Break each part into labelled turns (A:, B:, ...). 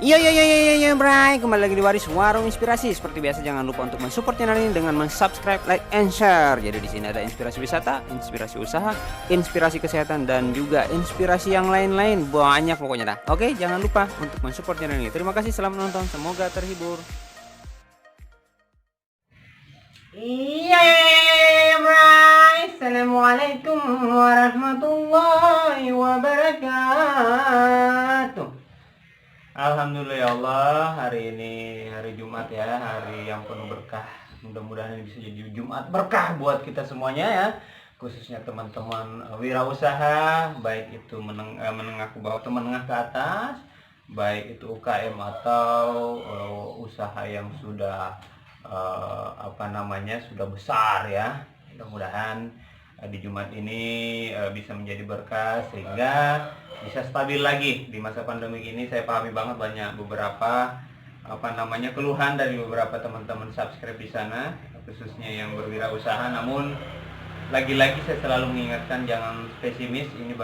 A: Iya, Bray. Kembali lagi di Waris Warung Inspirasi. Seperti biasa, jangan lupa untuk mensupport channel ini dengan subscribe, like, and share. Jadi di sini ada inspirasi wisata, inspirasi usaha, inspirasi kesehatan, dan juga inspirasi yang lain-lain. Banyak pokoknya dah. Oke, jangan lupa untuk mensupport channel ini. Terima kasih, selamat menonton. Semoga terhibur. Iya, Bray. Assalamualaikum warahmatullahi wabarakatuh. Alhamdulillah ya Allah, hari ini hari Jumat ya, hari yang penuh berkah. Mudah-mudahan ini bisa jadi Jumat berkah buat kita semuanya ya, khususnya teman-teman wirausaha, baik itu menengah ke bawah atau menengah ke atas, baik itu UKM atau usaha yang sudah sudah besar ya. Mudah-mudahan di Jumat ini bisa menjadi berkah sehingga bisa stabil lagi di masa pandemi ini. Saya pahami banget banyak beberapa keluhan dari beberapa teman-teman subscribe di sana, khususnya yang berwirausaha. Namun lagi-lagi saya selalu mengingatkan jangan pesimis. Ini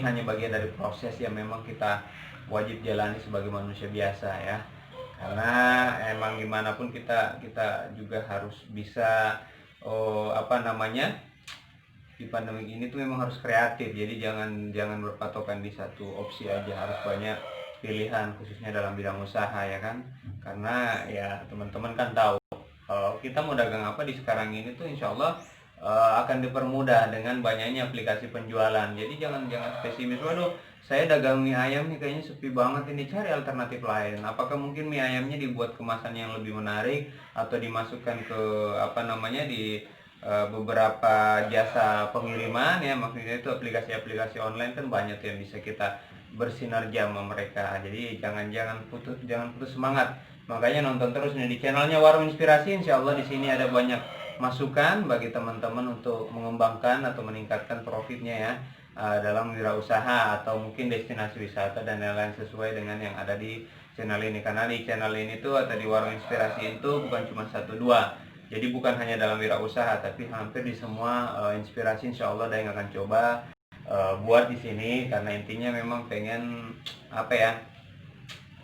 A: hanya bagian dari proses yang memang kita wajib jalani sebagai manusia biasa ya. Karena emang gimana pun kita juga harus bisa di pandemi ini tuh memang harus kreatif. Jadi jangan berpatokan di satu opsi aja, harus banyak pilihan khususnya dalam bidang usaha ya kan. Karena ya teman-teman kan tahu kalau kita mau dagang apa di sekarang ini tuh insya Allah akan dipermudah dengan banyaknya aplikasi penjualan. Jadi jangan pesimis, waduh saya dagang mie ayam nih kayaknya sepi banget ini, cari alternatif lain. Apakah mungkin mie ayamnya dibuat kemasan yang lebih menarik atau dimasukkan ke di beberapa jasa pengiriman ya, maksudnya itu aplikasi-aplikasi online kan banyak yang bisa kita bersinergi sama mereka. Jadi jangan putus semangat. Makanya nonton terus nih di channelnya Warung Inspirasi. Insya Allah di sini ada banyak masukan bagi teman-teman untuk mengembangkan atau meningkatkan profitnya ya dalam wirausaha atau mungkin destinasi wisata dan lain-lain sesuai dengan yang ada di channel ini. Karena di channel ini tuh atau di Warung Inspirasi itu bukan cuma 1-2. Jadi bukan hanya dalam wirausaha, tapi hampir di semua inspirasi insya Allah Daeng akan coba buat di sini, karena intinya memang pengen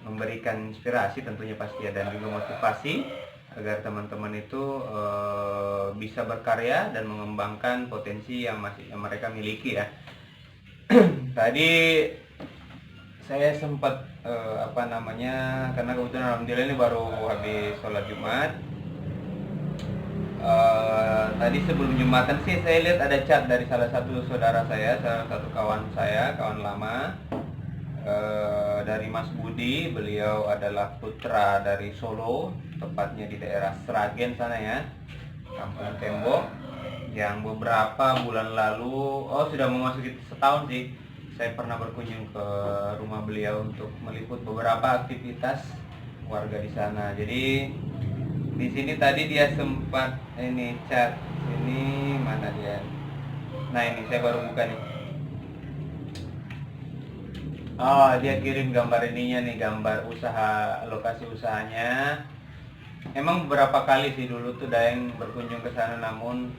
A: memberikan inspirasi tentunya pasti ya, dan juga motivasi agar teman-teman itu bisa berkarya dan mengembangkan potensi yang mereka miliki ya. Tadi saya sempat karena kebetulan alhamdulillah ini baru habis sholat Jumat. Tadi sebelum Jumatan sih saya lihat ada chat dari salah satu saudara saya, salah satu kawan lama, dari Mas Budi. Beliau adalah putra dari Solo, tepatnya di daerah Sragen sana ya, Kampung Tembok, yang beberapa bulan lalu, sudah memasuki setahun sih, saya pernah berkunjung ke rumah beliau untuk meliput beberapa aktivitas warga di sana. Jadi di sini tadi dia sempat chat ini, mana dia? Nah ini saya baru buka nih. Dia kirim gambar ininya nih, gambar lokasi usahanya. Emang beberapa kali sih dulu tuh Daeng berkunjung ke sana, namun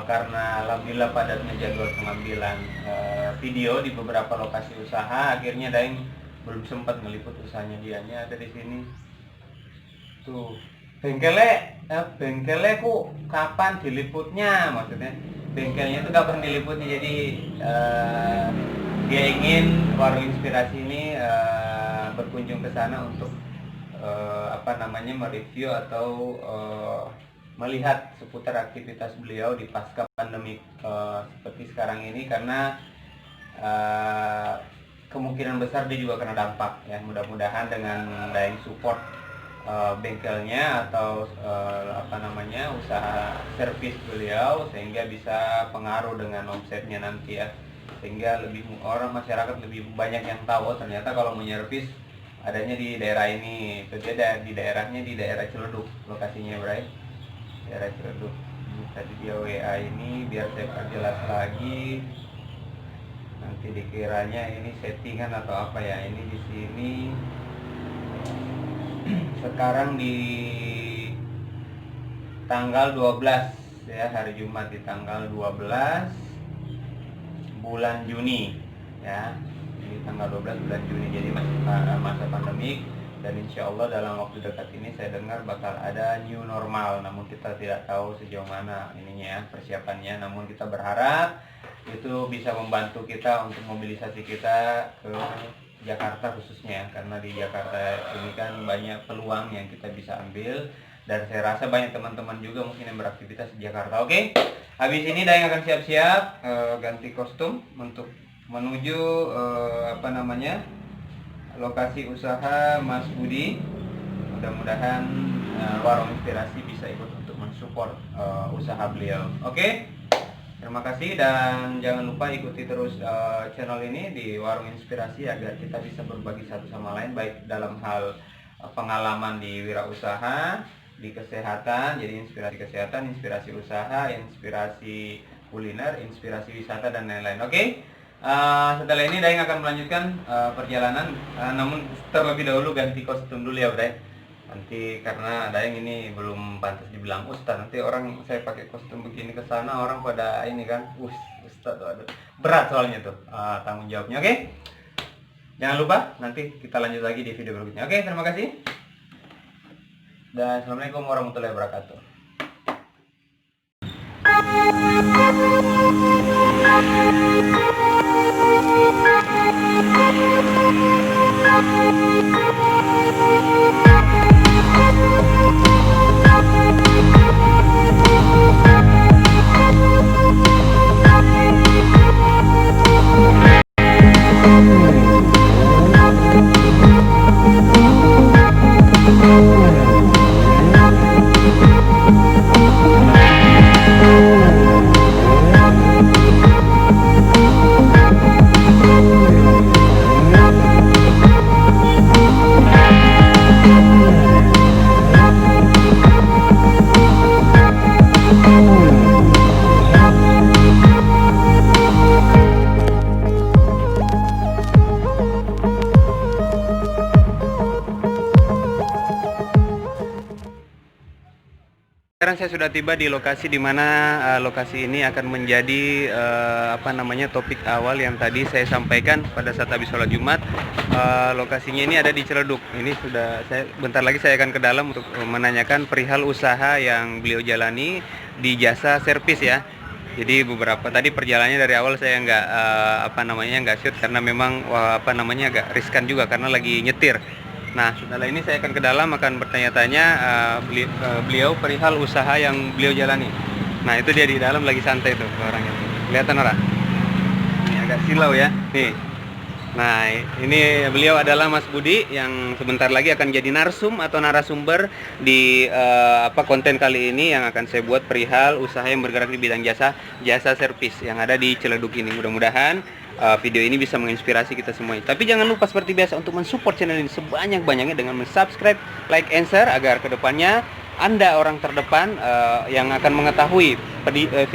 A: karena alhamdulillah padatnya jadwal pengambilan video di beberapa lokasi usaha, akhirnya Daeng belum sempat meliput usahanya dia. Ini ada di sini tuh. Bengkelnya ku kapan diliputnya, maksudnya bengkelnya itu kapan diliputnya. Jadi dia ingin Warung Inspirasi ini berkunjung ke sana untuk mereview atau melihat seputar aktivitas beliau di pasca pandemi seperti sekarang ini, karena kemungkinan besar dia juga kena dampak ya. Mudah-mudahan dengan Daeng support bengkelnya atau usaha servis beliau, sehingga bisa pengaruh dengan omsetnya nanti ya, sehingga masyarakat lebih banyak yang tahu ternyata kalau mau nyervis adanya di daerah ini. Itu dia di daerah Ciledug lokasinya, Bray, daerah Ciledug. Tadi dia WA ini biar saya perjelas lagi, nanti dikiranya ini settingan atau apa ya. Ini di sini sekarang di tanggal 12 ya, hari Jumat di tanggal 12 bulan Juni ya. di tanggal 12 bulan Juni, jadi masih masa pandemik. Dan insya Allah dalam waktu dekat ini saya dengar bakal ada new normal, namun kita tidak tahu sejauh mana ininya persiapannya. Namun kita berharap itu bisa membantu kita untuk mobilisasi kita ke Jakarta khususnya, karena di Jakarta ini kan banyak peluang yang kita bisa ambil, dan saya rasa banyak teman-teman juga mungkin yang beraktivitas di Jakarta. Oke, habis ini Daeng akan siap-siap ganti kostum untuk menuju lokasi usaha Mas Budi. Mudah-mudahan Warung Inspirasi bisa ikut untuk mensupport usaha beliau. Oke, terima kasih, dan jangan lupa ikuti terus channel ini di Warung Inspirasi agar kita bisa berbagi satu sama lain, baik dalam hal pengalaman di wirausaha, di kesehatan, jadi inspirasi kesehatan, inspirasi usaha, inspirasi kuliner, inspirasi wisata, dan lain-lain. Oke. Setelah ini Daeng akan melanjutkan perjalanan, namun terlebih dahulu ganti kostum dulu ya Bray. Nanti karena Daeng ini belum pantas dibilang ustaz, nanti orang saya pakai kostum begini ke sana orang pada ini kan, ustaz, aduh, berat soalnya tuh tanggung jawabnya. Oke, jangan lupa nanti kita lanjut lagi di video berikutnya. Oke, terima kasih dan assalamualaikum warahmatullahi wabarakatuh. Sekarang saya sudah tiba di lokasi di mana lokasi ini akan menjadi topik awal yang tadi saya sampaikan pada saat habis sholat Jumat. Lokasinya ini ada di Ciledug. Ini sudah bentar lagi saya akan ke dalam untuk menanyakan perihal usaha yang beliau jalani di jasa servis ya. Jadi beberapa tadi perjalanannya dari awal saya nggak shoot karena memang agak riskan juga karena lagi nyetir. Nah, setelah ini saya akan ke dalam akan bertanya-tanya beliau perihal usaha yang beliau jalani. Nah, itu dia di dalam lagi santai tuh orangnya. Kelihatan orang? Ini agak silau ya. Nih. Nah, ini beliau adalah Mas Budi yang sebentar lagi akan jadi narsum atau narasumber di konten kali ini yang akan saya buat perihal usaha yang bergerak di bidang jasa servis yang ada di Ciledug ini. Mudah-mudahan video ini bisa menginspirasi kita semuanya. Tapi jangan lupa seperti biasa untuk mensupport channel ini sebanyak-banyaknya dengan subscribe, like, and share agar kedepannya Anda orang terdepan yang akan mengetahui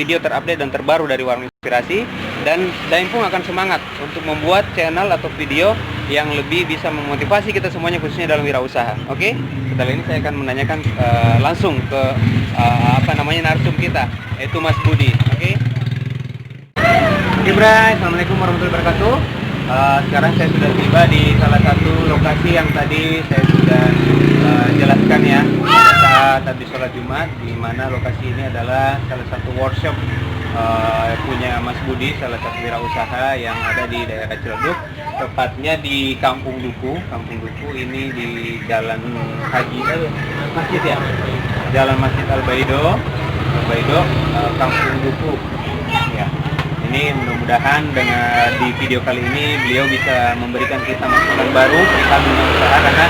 A: video terupdate dan terbaru dari Warung Inspirasi, dan Daeng pun akan semangat untuk membuat channel atau video yang lebih bisa memotivasi kita semuanya khususnya dalam wirausaha. Oke? Setelah ini saya akan menanyakan langsung ke narsum kita, yaitu Mas Budi. Oke? Bray, assalamualaikum warahmatullahi wabarakatuh. Sekarang saya sudah tiba di salah satu lokasi yang tadi saya sudah jelaskan ya saat habis sholat Jumat, di mana lokasi ini adalah salah satu workshop punya Mas Budi, salah satu wirausaha yang ada di daerah Ciledug, tepatnya di Kampung Duku. Kampung Duku ini di Jalan Masjid ya, Jalan Masjid Al-Baido, Kampung Duku. Ya. Ini mudah-mudahan dengan di video kali ini beliau bisa memberikan kita masukan baru perihal dunia usaha, karena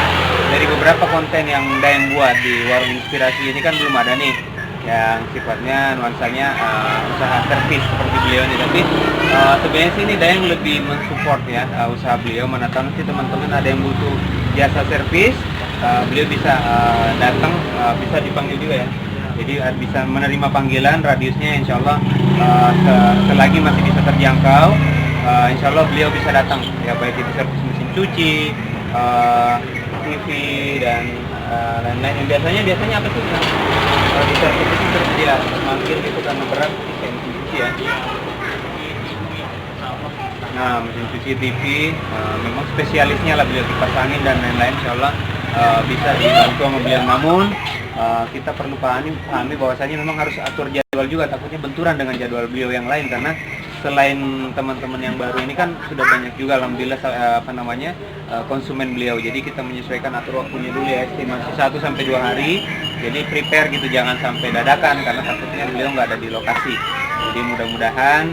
A: dari beberapa konten yang Daeng buat di Warung Inspirasi ini kan belum ada nih yang sifatnya nuansanya usaha servis seperti beliau ini. Tapi sebenarnya sih ini Daeng lebih mensupport ya usaha beliau. Mana tahu nanti teman-teman ada yang butuh jasa servis, beliau bisa datang, bisa dipanggil juga ya. Jadi bisa menerima panggilan, radiusnya insya Allah selagi masih bisa terjangkau, insya Allah beliau bisa datang ya, baik itu servis mesin cuci, TV, dan lain-lain. Biasanya apa sih di servis itu tersedia manggil gitu karena berat, kayak mesin cuci ya. Nah, mesin cuci TV, memang spesialisnya lah beliau kipas angin dan lain-lain, insya Allah bisa dibantu sama beliau. Namun kita perlu pahami bahwasanya memang harus atur jadwal juga, takutnya benturan dengan jadwal beliau yang lain, karena selain teman-teman yang baru ini kan sudah banyak juga alhamdulillah konsumen beliau. Jadi kita menyesuaikan atur waktunya dulu ya, estimasi 1-2 hari. Jadi prepare gitu, jangan sampai dadakan karena takutnya beliau nggak ada di lokasi. Jadi mudah-mudahan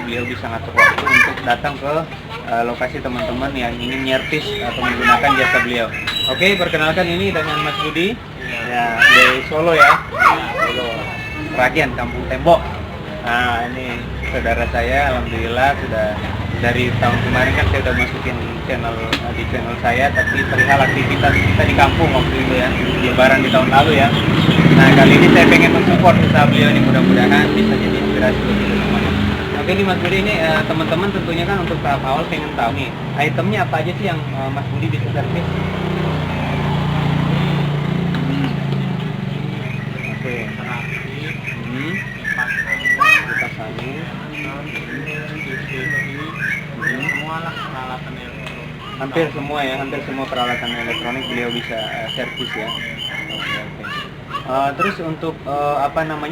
A: beliau bisa ngatur waktu untuk datang ke lokasi teman-teman yang ingin nyervis atau menggunakan jasa beliau. Oke, perkenalkan ini dengan Mas Budi ya, dari Solo ya. Solo, Seragian, Kampung Tembok. Nah, ini saudara saya, alhamdulillah sudah dari tahun kemarin kan saya udah masukin di channel saya, tapi perihal aktivitas kita di kampung waktu itu ya, Lebaran di tahun lalu ya. Nah, kali ini saya pengen mensupport usaha beliau ini, mudah-mudahan bisa jadi inspirasi buat kita semuanya. Oke nih Mas Budi, ini teman-teman tentunya kan untuk tahap awal pengen tahu nih, itemnya apa aja sih yang Mas Budi bisa servis? Oke. Kipas angin,
B: semua lah peralatan elektronik.
A: Hampir semua peralatan elektronik beliau bisa servis ya. Oke. Terus untuk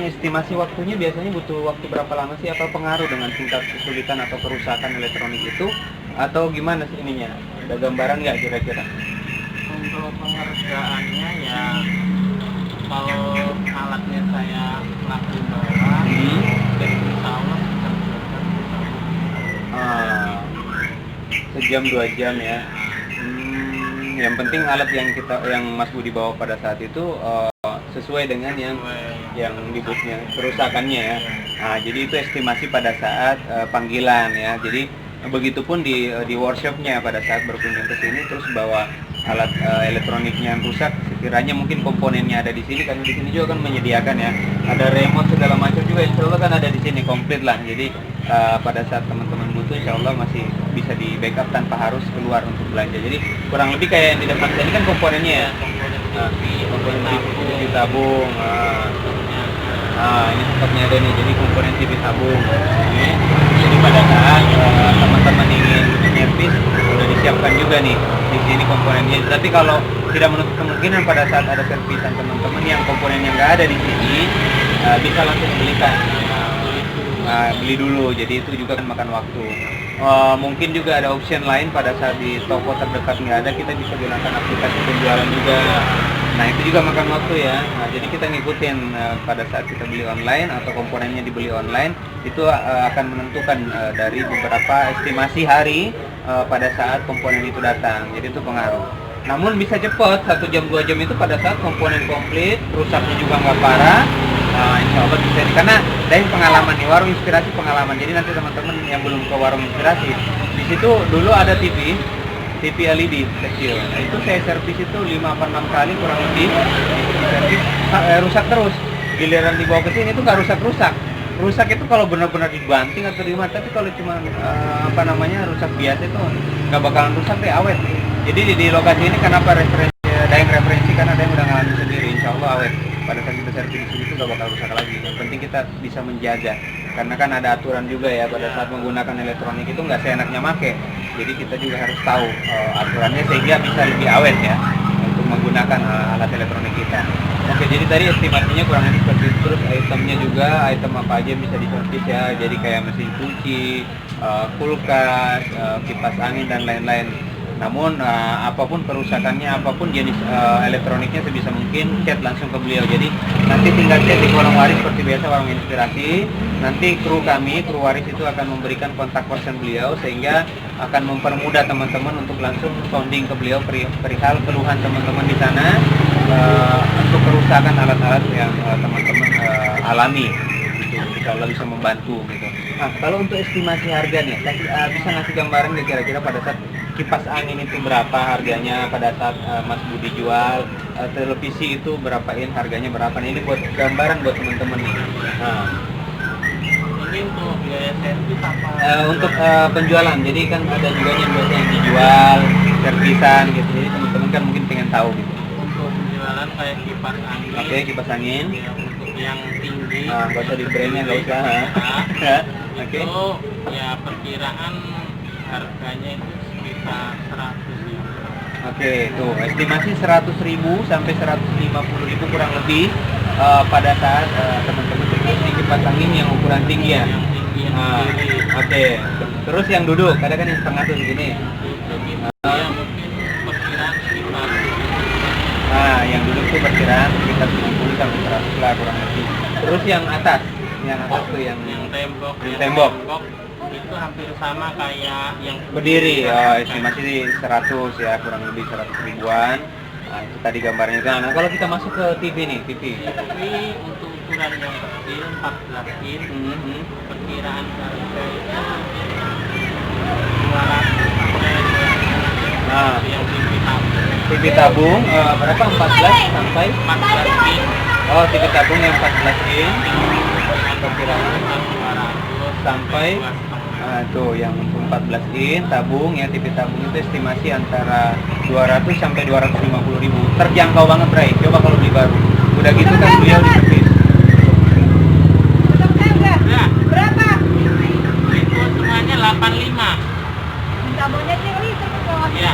A: estimasi waktunya biasanya butuh waktu berapa lama sih? Apa pengaruh dengan tingkat kesulitan atau kerusakan elektronik itu? Atau gimana sih ininya? Ada gambaran nggak kira-kira?
B: Untuk pengerjaannya ya, kalau alatnya saya lakuin doang, jadi insya Allah bisa
A: sejam 2 jam ya. Yang penting alat yang Mas Budi bawa pada saat itu sesuai dengan yang dibuatnya kerusakannya ya. Nah, jadi itu estimasi pada saat panggilan ya. Jadi begitupun di workshopnya pada saat berkunjung ke sini terus bawa alat elektroniknya yang rusak, sekiranya mungkin komponennya ada di sini, karena di sini juga kan menyediakan ya, ada remote segala macam juga, insya Allah kan ada di sini komplit lah. Jadi pada saat teman-teman butuh, insya Allah masih bisa di backup tanpa harus keluar untuk belanja. Jadi kurang lebih kayak yang di depan ini kan komponennya ya, komponen TV tabung. Ini tempatnya ada nih, jadi komponen TV tabung. Jadi pada saat teman-teman ingin servis sudah disiapkan juga nih di sini komponennya. Tapi kalau tidak menutup kemungkinan pada saat ada servisan teman-teman yang komponennya nggak ada di sini, bisa langsung beli dulu. Jadi itu juga kan makan waktu. Mungkin juga ada option lain pada saat di toko terdekat nggak ada, kita bisa gunakan aplikasi penjualan juga. Nah, itu juga makan waktu ya. Nah, jadi kita ngikutin pada saat kita beli online atau komponennya dibeli online, itu akan menentukan dari beberapa estimasi hari pada saat komponen itu datang. Jadi itu pengaruh. Namun bisa cepat, 1 jam 2 jam itu pada saat komponen komplit, rusaknya juga nggak parah. Insya Allah bisa, karena dari pengalaman nih, warung inspirasi pengalaman. Jadi nanti teman-teman yang belum ke warung inspirasi, di situ dulu ada TV LED kecil. Nah, itu saya servis itu 5-6 kali kurang lebih. Servis rusak terus. Giliran dibawa ke sini itu nggak rusak. Rusak itu kalau benar-benar dibanting atau gimana. Tapi kalau cuma rusak biasa itu nggak bakalan rusak deh, awet. Jadi di lokasi ini kenapa referensi karena ada yang udah ngalamin sendiri, insya Allah awet. Pada saat kita servis di sini itu nggak bakal rusak lagi. Yang penting kita bisa menjaga. Karena kan ada aturan juga ya, pada saat menggunakan elektronik itu nggak seenaknya make. Jadi kita juga harus tahu aturannya sehingga bisa lebih awet ya untuk menggunakan alat elektronik kita. Oke, jadi tadi estimasinya kurang lebih seperti itu. Terus itemnya juga, item apa aja yang bisa diservis ya. Jadi kayak mesin cuci, kulkas, kipas angin dan lain-lain. Namun apapun kerusakannya, apapun jenis elektroniknya sebisa mungkin chat langsung ke beliau. Jadi nanti tinggal chat di kolom waris seperti biasa warung inspirasi. Nanti kru waris itu akan memberikan kontak person beliau sehingga akan mempermudah teman-teman untuk langsung sounding ke beliau perihal keluhan teman-teman di sana untuk kerusakan alat-alat yang teman-teman alami. Insya Allah bisa membantu gitu. Nah, kalau untuk estimasi harga nih, bisa ngasih gambaran nih kira-kira pada saat kipas angin itu berapa harganya pada saat Mas Budi jual, televisi itu berapain harganya berapa nih, ini buat gambaran buat teman-teman nih. Nah,
B: ini untuk biaya servis apa?
A: Untuk penjualan, jadi kan ada juga yang biasanya dijual servisan gitu, jadi teman-teman kan mungkin pengen tahu gitu.
B: Untuk penjualan kayak kipas angin.
A: Oke, kipas angin.
B: Ya, untuk yang tinggi
A: Nggak usah di brandnya, nggak usah.
B: Nah,
A: Oke.
B: itu ya perkiraan harganya itu sekitar 100 ya.
A: Oke, tuh estimasi 100.000 sampai 150.000 kurang lebih pada saat teman-teman ini kipas angin yang ukuran tinggi ya.
B: Yang tinggi yang berdiri.
A: Oke. Terus yang duduk, kadang kan yang setengah tuh segini.
B: Duduk itu ya mungkin perkiraan sekitar
A: Yang duduk tuh perkiraan sekitar 70 sampai 100 lah kurang lebih. Terus yang atas tuh yang
B: tembok.
A: Yang tembok.
B: Itu hampir sama kayak yang
A: berdiri. Estimasi 100 ya, kurang lebih 100 ribuan. Itu tadi gambarnya kan. Nah, kalau kita masuk ke TV nih, TV.
B: Tapi untuk ukuran yang kecil 14 in, perkiraan harga itu 200 sampai yang
A: TV tabung berapa? 14 sampai
B: 14 in.
A: TV tabung yang 14 in perkiraan
B: 200
A: sampai tuh yang untuk 14 in tabung ya, TV tabung itu estimasi antara 200 sampai 250 ribu, terjangkau banget Bray. Coba kalau beli baru udah gitu kan beliau di servis.
C: Berapa?
B: Itu semuanya 85.
C: Tabungnya ciri terus.
B: Ya.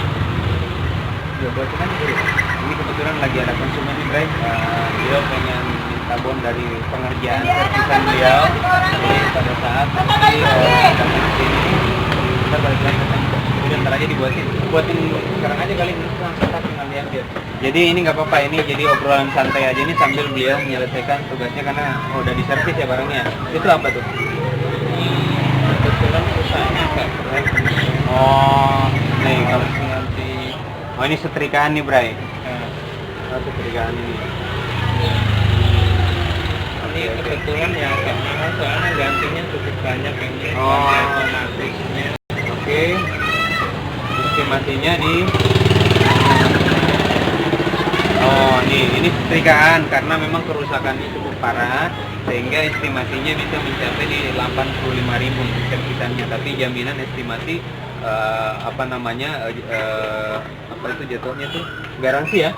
A: Ya buat kan ini kebetulan lagi ada konsumen nih Bray, beliau pengen minta bon dari pengerjaan servisan beliau. Jadi pada saat nanti datang ke sini kita balik lagi ke sana. Kemudian ntar aja buatin sekarang aja kali ini langsung tinggal diambil. Jadi ini nggak apa-apa, ini jadi obrolan santai aja nih sambil beliau menyelesaikan tugasnya karena udah diservis ya barangnya. Itu apa tuh?
B: Kebetulan usahanya agak berat.
A: Nih kalau
B: Nanti
A: ini setrikaan nih Bray.
B: nah,
A: Setrikaan ini.
B: ini kebetulan ya agak mahal soalnya gantinya cukup banyak ini.
A: Oh.
B: Otomatisnya.
A: Oke. Estimasinya di ini setrikaan karena memang kerusakannya cukup parah sehingga estimasinya bisa mencapai di 85.000 untuk servisannya, tapi jaminan estimasi apa itu jatuhnya tuh garansi ya?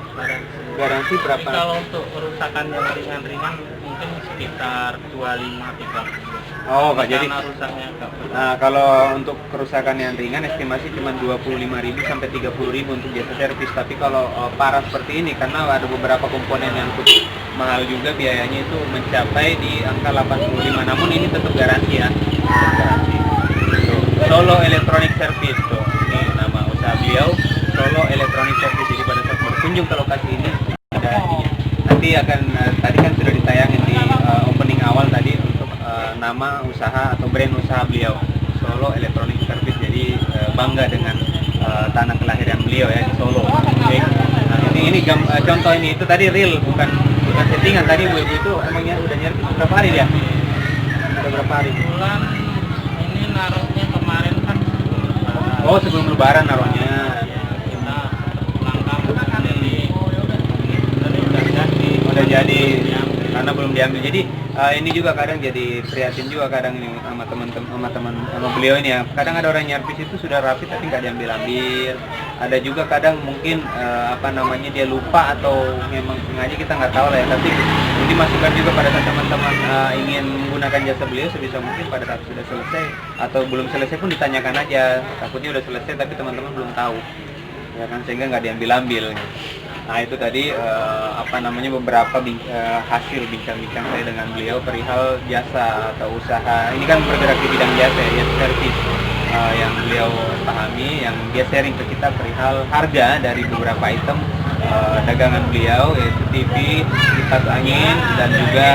A: Garansi
B: Tapi
A: berapa?
B: kalau untuk kerusakan yang ringan-ringan mungkin sekitar 25-30.
A: Pak, jadi
B: rusaknya agak berat.
A: nah, kalau untuk kerusakan yang ringan estimasi cuma 25.000 sampai 30.000 untuk jasa servis. Tapi kalau parah seperti ini karena ada beberapa komponen yang cukup mahal juga biayanya itu mencapai di angka 85. Namun ini tetap garansi ya. Tetap garansi. Tuh, Solo Electronic Service tuh. Ini nama usaha beliau, Solo Electronic Service. Jadi pada saat berkunjung ke lokasi ini ada ininya. Nanti akan tadi kan sudah ditayangin di opening awal tadi untuk nama usaha atau brand usaha beliau, Solo Electronic Service. Jadi bangga dengan tanah kelahiran beliau ya di Solo. Oke. Nah, ini contoh ini itu tadi real bukan settingan. Tadi Bu Ibu itu emangnya udah nyervis berapa hari dia? Udah berapa hari?
B: Kebetulan ini naruhnya kemarin kan
A: Sebelum lebaran naruhnya.
B: kita pulang kampung kan jadi udah jadi
A: Karena belum diambil. Jadi ini juga kadang jadi prihatin juga kadang ini sama teman-teman sama beliau ini ya. Kadang ada orang nyervis itu sudah rapi tapi nggak diambil-ambil. Ada juga kadang mungkin dia lupa atau memang sengaja, kita nggak tahu lah ya. Tapi ini masukan juga pada saat teman-teman ingin menggunakan jasa beliau sebisa mungkin pada saat sudah selesai atau belum selesai pun ditanyakan aja. Takutnya udah selesai tapi teman-teman belum tahu. Ya kan, sehingga nggak diambil-ambil. Nah itu tadi beberapa hasil bincang-bincang saya dengan beliau perihal jasa atau usaha. Ini kan bergerak di bidang jasa ya, servis yang beliau pahami, yang dia sharing ke kita perihal harga dari beberapa item dagangan beliau, yaitu TV, kipas angin, dan juga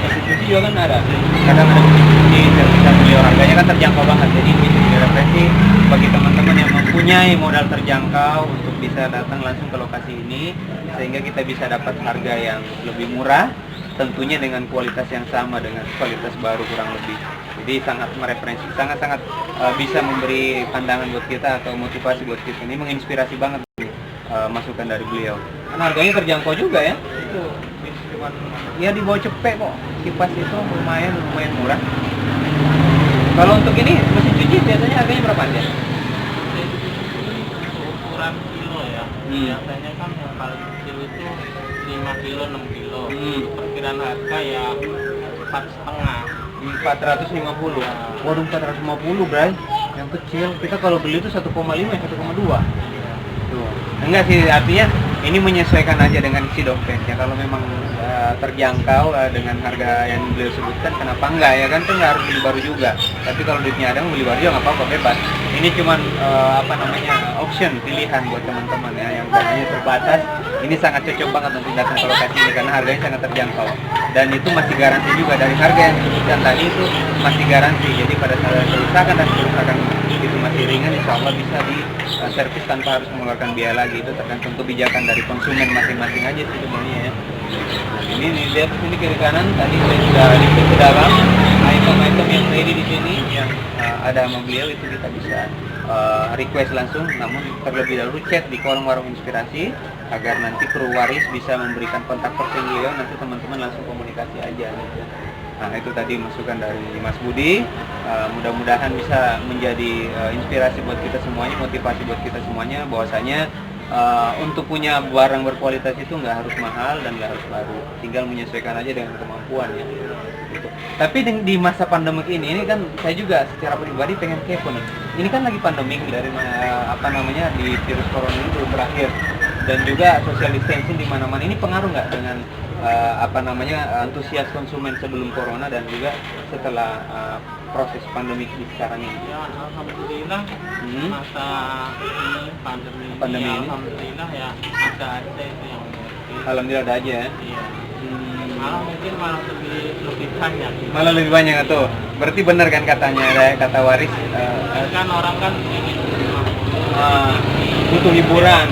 A: mesin cuci juga kan ada. Kadang ada mesin cuci servisan beliau, harganya kan terjangkau banget. Jadi ini bisa direferensi bagi teman-teman yang mempunyai modal terjangkau untuk bisa datang langsung ke lokasi ini, sehingga kita bisa dapat harga yang lebih murah, tentunya dengan kualitas yang sama dengan kualitas baru kurang lebih. Jadi sangat mereferensi, sangat-sangat bisa memberi pandangan buat kita atau motivasi buat kita. Ini menginspirasi banget masukan dari beliau. Karena harganya terjangkau juga ya. Itu cuman ya di bawah cepet kok. Kipas itu lumayan murah. Kalau untuk ini mesin cuci biasanya harganya berapa aja?
B: ukuran kilo ya. Biasanya kan yang paling kecil itu 5 kilo, 6 kilo. Perkiraan harga ya 4,5.
A: 450. Waduh, 450, Bray. Yang kecil. Kita kalau beli itu 1,5 ya 1,2. Tuh. Enggak sih, artinya ini menyesuaikan aja dengan isi dompetnya. Kalau memang terjangkau dengan harga yang beliau sebutkan, kenapa enggak ya kan? Itu nggak harus beli baru juga. Tapi kalau duitnya ada, mau beli baru juga nggak apa-apa, bebas. Ini cuman option, pilihan buat teman-teman ya yang dananya terbatas. Ini sangat cocok banget untuk datang ke lokasi ini karena harganya sangat terjangkau. Dan itu masih garansi juga dari harga yang disebutkan tadi itu masih garansi. Jadi pada saat kerusakan dan kerusakan itu masih ringan, insya Allah bisa diservis tanpa harus mengeluarkan biaya lagi. Itu tergantung kebijakan dari konsumen masing-masing aja sih sebenarnya ya. Ini lihat sini kiri kanan tadi saya sudah lihat ke dalam item-item yang ready di sini yang ada sama beliau itu kita bisa request langsung, namun terlebih dahulu chat di kolom warung inspirasi agar nanti kru waris bisa memberikan kontak person beliau, nanti teman-teman langsung komunikasi aja gitu. Nah itu tadi masukan dari Mas Budi, mudah-mudahan bisa menjadi inspirasi buat kita semuanya, motivasi buat kita semuanya bahwasanya untuk punya barang berkualitas itu nggak harus mahal dan nggak harus baru, tinggal menyesuaikan aja dengan kemampuan ya. Gitu. Tapi di masa pandemik ini kan saya juga secara pribadi pengen kepo nih. Ini kan lagi pandemik dari di virus corona ini belum berakhir dan juga social distancing di mana-mana. Ini pengaruh nggak dengan antusias konsumen sebelum corona dan juga setelah proses pandemi di sekarang ini?
B: Ya, alhamdulillah masa ini pandemi
A: ini
B: alhamdulillah ya ada aja itu yang
A: alhamdulillah ada aja ya.
B: Iya. Malah lebih banyak.
A: Malah lebih banyak tuh. Berarti benar kan katanya kata waris
B: kan orang kan
A: butuh hiburan.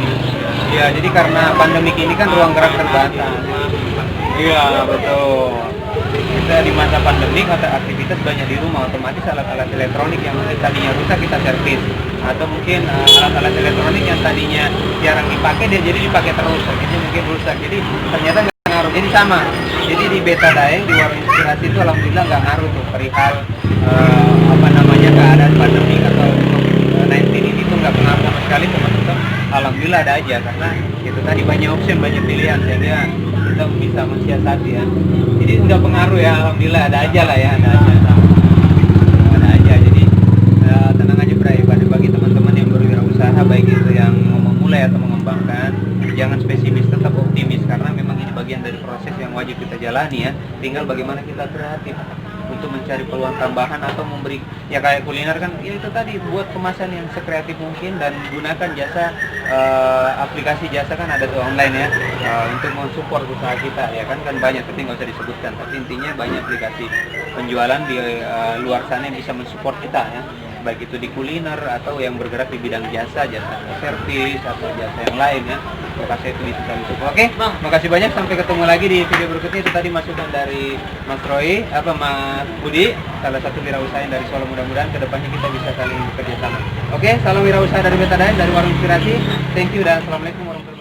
A: Ya, jadi karena pandemi ini kan ruang gerak terbatas. Iya, betul. Kita di masa pandemi aktivitas banyak di rumah, otomatis alat-alat elektronik yang tadinya rusak kita servis, atau mungkin alat-alat elektronik yang tadinya jarang dipakai dia jadi dipakai terus, akhirnya mungkin rusak. Jadi ternyata nggak ngaruh. Jadi sama. Jadi di Beta Daeng di warung inspirasi itu alhamdulillah nggak ngaruh tuh perihal keadaan pandemi atau COVID-19 ini tuh nggak pengaruh sama sekali teman-teman. Alhamdulillah ada aja karena itu tadi banyak option, banyak pilihan sehingga kita bisa mensiasati ya. Jadi nggak pengaruh ya, alhamdulillah ada aja lah ya, ada aja. Jadi tenang aja Bray, bagi teman-teman yang berwirausaha baik itu yang mau memulai atau mengembangkan, jangan pesimis, tetap optimis karena memang ini bagian dari proses yang wajib kita jalani ya. Tinggal bagaimana kita kreatif untuk mencari peluang tambahan atau memberi ya kayak kuliner kan ya itu tadi buat kemasan yang sekreatif mungkin dan gunakan jasa aplikasi jasa kan ada tuh online ya untuk mensupport usaha kita ya kan banyak tapi nggak usah disebutkan, tapi intinya banyak aplikasi penjualan di luar sana yang bisa mensupport kita ya, baik itu di kuliner atau yang bergerak di bidang jasa servis atau jasa yang lain ya. Lokasi itu bisa mensupport. Oke, makasih banyak, sampai ketemu lagi di video berikutnya. Itu tadi masukan dari Mas Mas Budi, salah satu wirausaha dari Solo. Mudah-mudahan kedepannya kita bisa saling bekerja sama. Oke, salam wirausaha dari Beta Daeng, dari Warung Inspirasi. Thank you dan assalamualaikum warahmatullahi wabarakatuh.